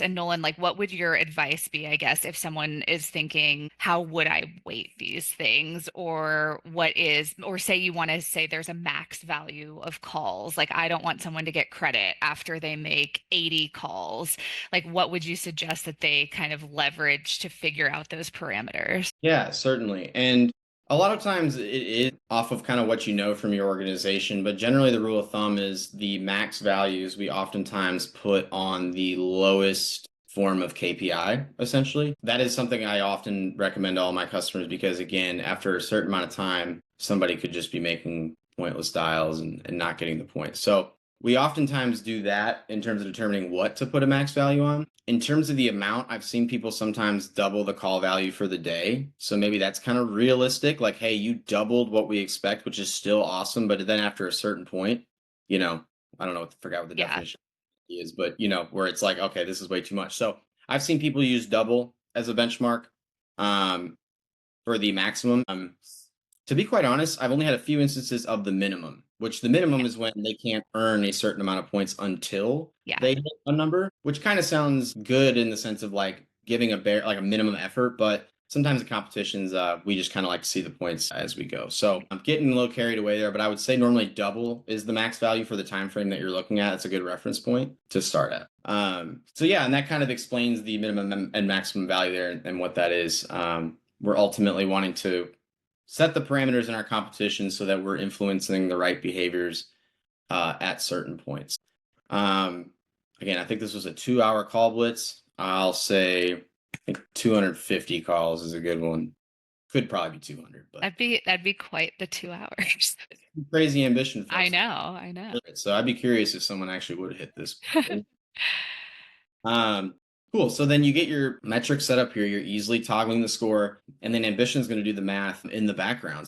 And Nolan, like, what would your advice be, I guess, if someone is thinking, how would I weight these things? Or what is, or say you want to say there's a max value of calls. Like, I don't want someone to get credit after they make 80 calls. Like, what would you suggest that they kind of leverage to figure out those parameters? Yeah, certainly. And a lot of times it is off of kind of what you know from your organization, but generally the rule of thumb is the max values we oftentimes put on the lowest form of KPI, essentially. That is something I often recommend to all my customers because, again, after a certain amount of time, somebody could just be making pointless dials and not getting the point. So we oftentimes do that in terms of determining what to put a max value on. In terms of the amount, I've seen people sometimes double the call value for the day. So maybe that's kind of realistic. Like, hey, you doubled what we expect, which is still awesome. But then after a certain point, you know, I don't know what, forgot what the Yeah. definition is, but where it's like, okay, this is way too much. So I've seen people use double as a benchmark um, for the maximum. To be quite honest, I've only had a few instances of the minimum, which the minimum is when they can't earn a certain amount of points until Yeah. they hit a number, which kind of sounds good in the sense of like giving a bare like a minimum effort, but sometimes in competitions, we just kind of like to see the points as we go. So I'm getting a little carried away there, but I would say normally double is the max value for the time frame that you're looking at. It's a good reference point to start at. So yeah, and that kind of explains the minimum and maximum value there and what that is. We're ultimately wanting to set the parameters in our competition so that we're influencing the right behaviors at certain points. Um, Again, I think this was a 2 hour call blitz. I'll say I think 250 calls is a good one. Could probably be 200, but That'd be quite the 2 hours. crazy ambition for I us. know, I know. So I'd be curious if someone actually would have hit this. Um, cool. So then you get your metrics set up here. You're easily toggling the score, and then Ambition is going to do the math in the background.